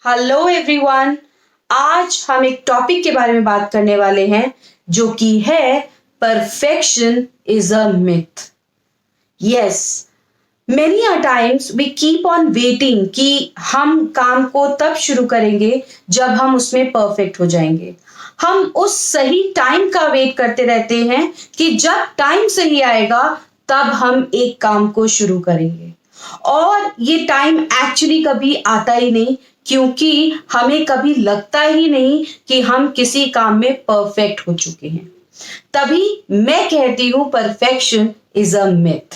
Hello everyone. आज हम एक टॉपिक के बारे में बात करने वाले हैं जो कि है perfection is a myth. Yes, many a times we keep on waiting कि हम काम को तब शुरू करेंगे जब हम उसमें परफेक्ट हो जाएंगे। हम उस सही टाइम का वेट करते रहते हैं कि जब टाइम सही आएगा तब हम एक काम को शुरू करेंगे, और ये टाइम एक्चुअली कभी आता ही नहीं, क्योंकि हमें कभी लगता ही नहीं कि हम किसी काम में परफेक्ट हो चुके हैं। तभी मैं कहती हूं perfection is a myth.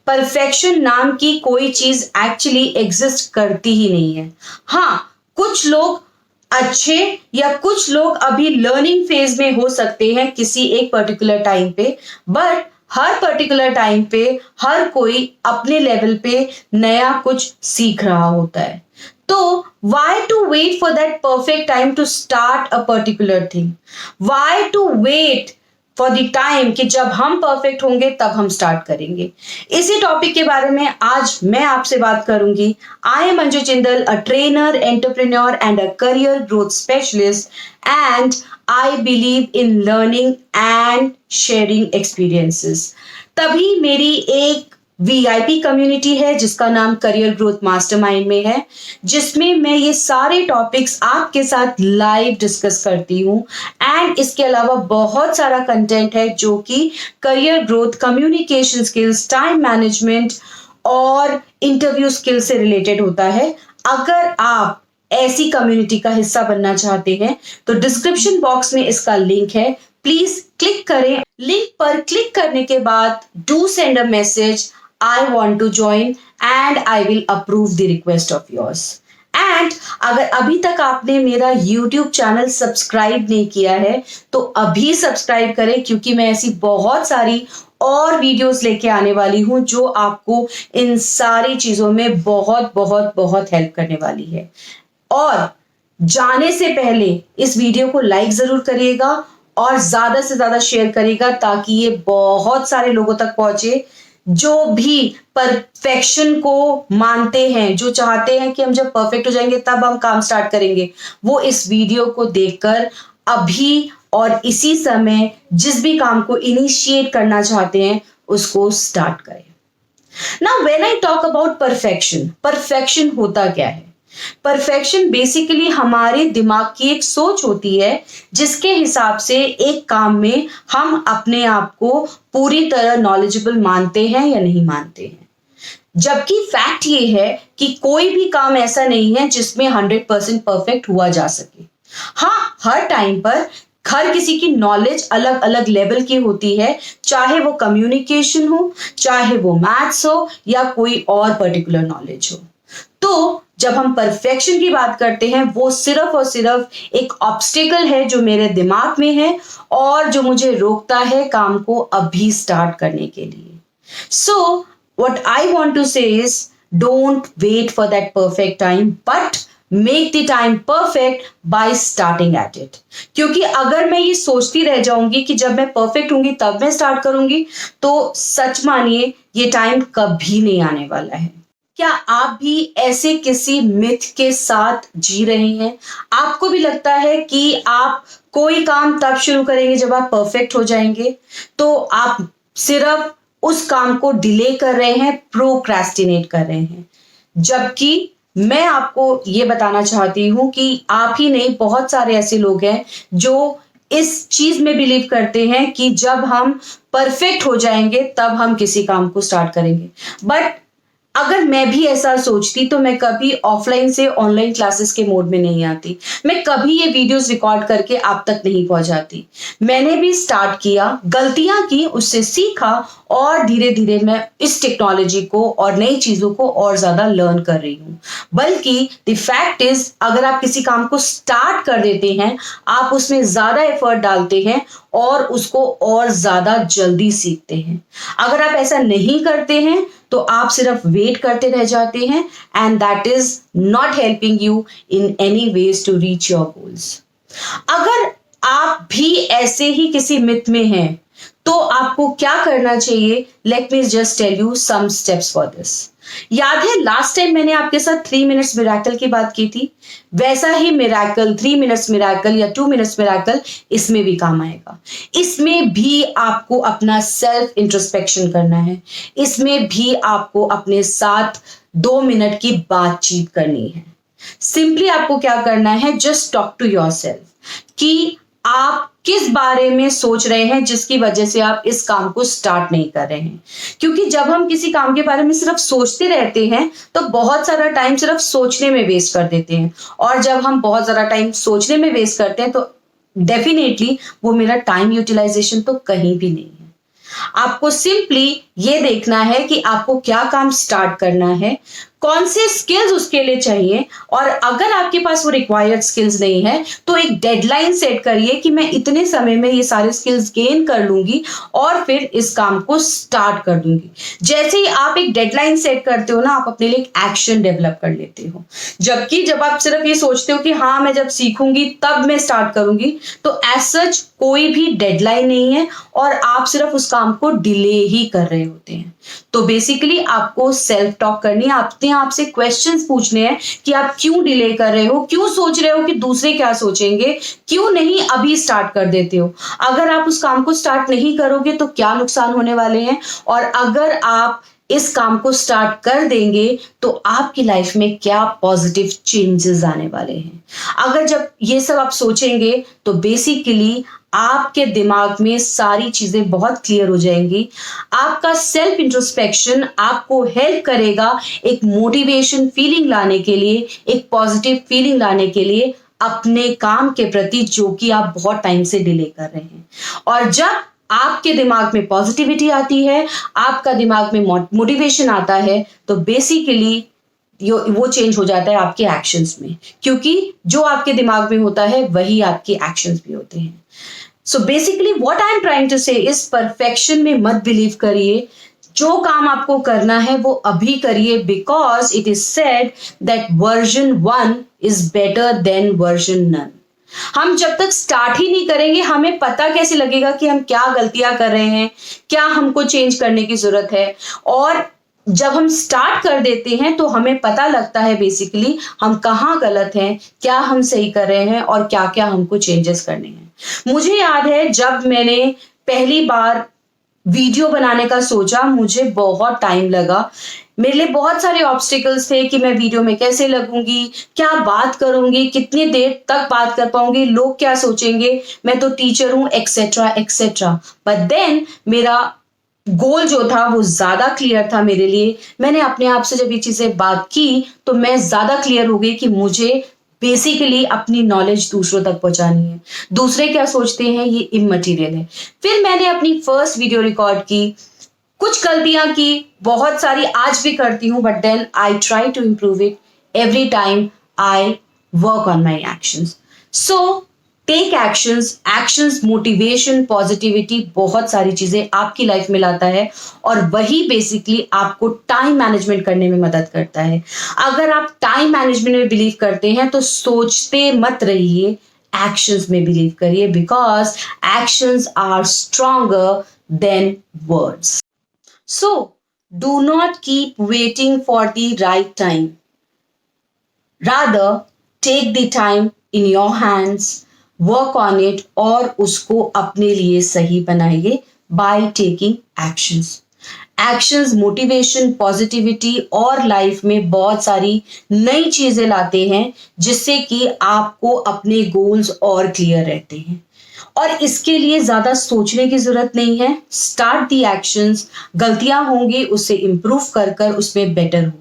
Perfection नाम की कोई चीज एक्चुअली एग्जिस्ट करती ही नहीं है। हाँ, कुछ लोग अच्छे या कुछ लोग अभी लर्निंग फेज में हो सकते हैं किसी एक पर्टिकुलर टाइम पे, बट हर पर्टिकुलर टाइम पे हर कोई अपने लेवल पे नया कुछ सीख रहा होता है। तो why to wait for that perfect time to start a particular thing? Why to wait for the time कि जब हम परफेक्ट होंगे तब हम स्टार्ट करेंगे? इसी टॉपिक के बारे में आज मैं आपसे बात करूंगी। I am Anju Jindal, a trainer, entrepreneur and a career growth specialist, and I believe in learning and sharing experiences. तभी मेरी एक वीआईपी कम्युनिटी है जिसका नाम करियर ग्रोथ मास्टरमाइंड में है, जिसमें मैं ये सारे टॉपिक्स आपके साथ लाइव डिस्कस करती हूँ। एंड इसके अलावा बहुत सारा कंटेंट है जो कि career growth, communication skills, time management और इंटरव्यू स्किल से रिलेटेड होता है। अगर आप ऐसी कम्युनिटी का हिस्सा बनना चाहते हैं तो डिस्क्रिप्शन बॉक्स में इसका लिंक है, प्लीज क्लिक करें। लिंक पर क्लिक करने के बाद do send a message, I want to join and I will approve the request of yours. And अगर अभी तक आपने मेरा YouTube चैनल सब्सक्राइब नहीं किया है तो अभी सब्सक्राइब करें, क्योंकि मैं ऐसी बहुत सारी और वीडियोस लेके आने वाली हूं जो आपको इन सारी चीजों में बहुत बहुत बहुत हेल्प करने वाली है। और जाने से पहले इस वीडियो को लाइक जरूर करिएगा और ज्यादा से ज्यादा शेयर करिएगा, ताकि ये बहुत सारे लोगों तक पहुंचे जो भी परफेक्शन को मानते हैं, जो चाहते हैं कि हम जब परफेक्ट हो जाएंगे तब हम काम स्टार्ट करेंगे। वो इस वीडियो को देखकर अभी और इसी समय जिस भी काम को इनिशिएट करना चाहते हैं उसको स्टार्ट करें। Now when I talk about perfection, perfection होता क्या है? परफेक्शन बेसिकली हमारे दिमाग की एक सोच होती है जिसके हिसाब से एक काम में हम अपने आप को पूरी तरह नॉलेजेबल मानते हैं या नहीं मानते हैं। जबकि फैक्ट ये है कि कोई भी काम ऐसा नहीं है जिसमें 100% परफेक्ट हुआ जा सके। हाँ, हर टाइम पर हर किसी की नॉलेज अलग अलग लेवल की होती है, चाहे वो कम्युनिकेशन हो, चाहे वो मैथ्स हो या कोई और पर्टिकुलर नॉलेज हो। तो जब हम परफेक्शन की बात करते हैं वो सिर्फ और सिर्फ एक ऑब्स्टिकल है जो मेरे दिमाग में है और जो मुझे रोकता है काम को अभी स्टार्ट करने के लिए। So what I want to say is don't wait for that perfect time, but make the time perfect by starting at it. क्योंकि अगर मैं ये सोचती रह जाऊंगी कि जब मैं परफेक्ट होंगी तब मैं स्टार्ट करूंगी, तो सच मानिए ये टाइम कभी नहीं आने वाला है। क्या आप भी ऐसे किसी मिथ के साथ जी रहे हैं? आपको भी लगता है कि आप कोई काम तब शुरू करेंगे जब आप परफेक्ट हो जाएंगे, तो आप सिर्फ उस काम को डिले कर रहे हैं, प्रोक्रेस्टिनेट कर रहे हैं। जबकि मैं आपको ये बताना चाहती हूं कि आप ही नहीं, बहुत सारे ऐसे लोग हैं जो इस चीज में बिलीव करते हैं कि जब हम परफेक्ट हो जाएंगे तब हम किसी काम को स्टार्ट करेंगे। बट अगर मैं भी ऐसा सोचती तो मैं कभी ऑफलाइन से ऑनलाइन क्लासेस के मोड में नहीं आती, मैं कभी ये वीडियोस रिकॉर्ड करके आप तक नहीं पहुंचाती। मैंने भी स्टार्ट किया, गलतियां की, उससे सीखा और धीरे धीरे मैं इस टेक्नोलॉजी को और नई चीजों को और ज्यादा लर्न कर रही हूँ। बल्कि द फैक्ट इज, अगर आप किसी काम को स्टार्ट कर देते हैं, आप उसमें ज्यादा एफर्ट डालते हैं और उसको और ज्यादा जल्दी सीखते हैं। अगर आप ऐसा नहीं करते हैं तो आप सिर्फ वेट करते रह जाते हैं, and that is not helping you in any ways to reach your goals. अगर आप भी ऐसे ही किसी मिथ में हैं तो आपको क्या करना चाहिए, let me just tell you some steps for this. याद है लास्ट टाइम मैंने आपके साथ 3 मिनट्स मिराकल की बात की थी, वैसा ही मिराकल 3 मिनट्स मिराकल या 2 मिनट्स मिराकल इसमें भी काम आएगा। इसमें भी आपको अपना सेल्फ इंट्रोस्पेक्शन करना है, इसमें भी आपको अपने साथ 2 मिनट की बातचीत करनी है। सिंपली आपको क्या करना है, जस्ट टॉक टू योरसेल्फ कि आप किस बारे में सोच रहे हैं जिसकी वजह से आप इस काम को स्टार्ट नहीं कर रहे हैं। क्योंकि जब हम किसी काम के बारे में सिर्फ सोचते रहते हैं तो बहुत सारा टाइम सिर्फ सोचने में वेस्ट कर देते हैं, और जब हम बहुत सारा टाइम सोचने में वेस्ट करते हैं तो डेफिनेटली वो मेरा टाइम यूटिलाइजेशन तो कहीं भी नहीं है। आपको सिंपली ये देखना है कि आपको क्या काम स्टार्ट करना है, कौन से स्किल्स उसके लिए चाहिए, और अगर आपके पास वो रिक्वायर्ड स्किल्स नहीं है तो एक डेडलाइन सेट करिए कि मैं इतने समय में ये सारे स्किल्स गेन कर लूंगी और फिर इस काम को स्टार्ट कर दूंगी। जैसे ही आप एक डेडलाइन सेट करते हो ना, आप अपने लिए एक एक्शन डेवलप कर लेते हो। जबकि जब आप सिर्फ ये सोचते हो कि हाँ मैं जब सीखूंगी तब मैं स्टार्ट करूंगी, तो एज सच कोई भी डेडलाइन नहीं है और आप सिर्फ उस काम को डिले ही कर रहे होते हैं। तो बेसिकली आपको सेल्फ टॉक करनी है, अपने आप से क्वेश्चंस पूछने हैं कि आप क्यों डिले कर रहे हो, क्यों सोच रहे हो कि दूसरे क्या सोचेंगे, क्यों नहीं अभी स्टार्ट कर देते हो। अगर आप उस काम को स्टार्ट नहीं करोगे तो क्या नुकसान होने वाले हैं, और अगर आप इस काम को स्टार्ट कर देंगे तो आपकी लाइफ में क्या पॉजिटिव चेंजेस आने वाले हैं। अगर जब ये सब आप सोचेंगे तो बेसिकली आपके दिमाग में सारी चीजें बहुत क्लियर हो जाएंगी। आपका सेल्फ इंट्रोस्पेक्शन आपको हेल्प करेगा एक मोटिवेशन फीलिंग लाने के लिए, एक पॉजिटिव फीलिंग लाने के लिए अपने काम के प्रति जो कि आप बहुत टाइम से डिले कर रहे हैं। और जब आपके दिमाग में पॉजिटिविटी आती है, आपका दिमाग में मोटिवेशन आता है, तो बेसिकली वो चेंज हो जाता है आपके एक्शंस में, क्योंकि जो आपके दिमाग में होता है वही आपके एक्शंस भी होते हैं। So basically what I am trying to say इस परफेक्शन में मत बिलीव करिए। जो काम आपको करना है वो अभी करिए, because it is said that version 1 is better than version none. हम जब तक स्टार्ट ही नहीं करेंगे हमें पता कैसे लगेगा कि हम क्या गलतियां कर रहे हैं, क्या हमको चेंज करने की जरूरत है। और जब हम स्टार्ट कर देते हैं तो हमें पता लगता है बेसिकली हम कहाँ गलत हैं, क्या हम सही कर रहे हैं और क्या क्या हमको चेंजेस करने हैं। मुझे याद है जब मैंने पहली बार वीडियो बनाने का सोचा, मुझे बहुत टाइम लगा। मेरे लिए बहुत सारे ऑब्स्टिकल्स थे कि मैं वीडियो में कैसे लगूंगी, क्या बात करूंगी, कितनी देर तक बात कर पाऊंगी, लोग क्या सोचेंगे, मैं तो टीचर हूं, एक्सेट्रा एक्सेट्रा। बट देन मेरा गोल जो था वो ज्यादा क्लियर था मेरे लिए। मैंने अपने आप से जब ये चीजें बात की तो मैं ज्यादा क्लियर हो गई कि मुझे बेसिकली अपनी नॉलेज दूसरों तक पहुंचानी है। दूसरे क्या सोचते हैं ये इमटेरियल है। फिर मैंने अपनी फर्स्ट वीडियो रिकॉर्ड की, कुछ गलतियां की, बहुत सारी आज भी करती हूं, but then I try to improve it every time I work on my actions. So take actions motivation positivity बहुत सारी चीजें आपकी लाइफ में लाता है, और वही बेसिकली आपको टाइम मैनेजमेंट करने में मदद करता है। अगर आप टाइम मैनेजमेंट में बिलीव करते हैं तो सोचते मत रहिए, एक्शंस में बिलीव करिए, because actions are stronger than words. So do not keep waiting for the right time, rather take the time in your hands, work on it और उसको अपने लिए सही बनाइए by taking actions motivation positivity और life में बहुत सारी नई चीजें लाते हैं जिससे कि आपको अपने गोल्स और क्लियर रहते हैं। और इसके लिए ज्यादा सोचने की जरूरत नहीं है। स्टार्ट दी एक्शंस, गलतियां होंगी उससे इंप्रूव कर कर उसमें बेटर होगी।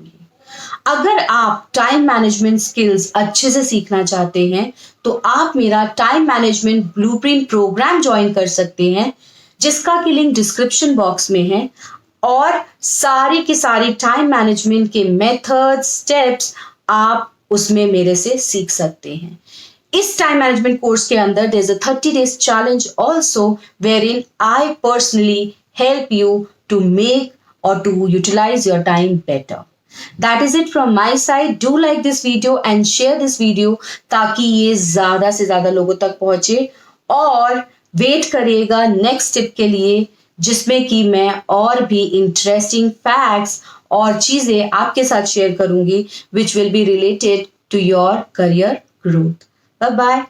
अगर आप टाइम मैनेजमेंट स्किल्स अच्छे से सीखना चाहते हैं तो आप मेरा time management blueprint program join कर सकते हैं, जिसका की लिंक डिस्क्रिप्शन बॉक्स में है। और सारी की सारी टाइम मैनेजमेंट के मेथड्स स्टेप्स आप उसमें मेरे से सीख सकते हैं। इस टाइम मैनेजमेंट कोर्स के अंदर there is a 30 days challenge also wherein I personally help you to make or to utilize your time better. That is it from my side. Do like this video and share this video ताकि ये ज्यादा से ज्यादा लोगों तक पहुंचे। और wait करिएगा नेक्स्ट टिप के लिए, जिसमें कि मैं और भी इंटरेस्टिंग फैक्ट्स और चीजें आपके साथ शेयर करूंगी which will be related to your career growth. Bye bye.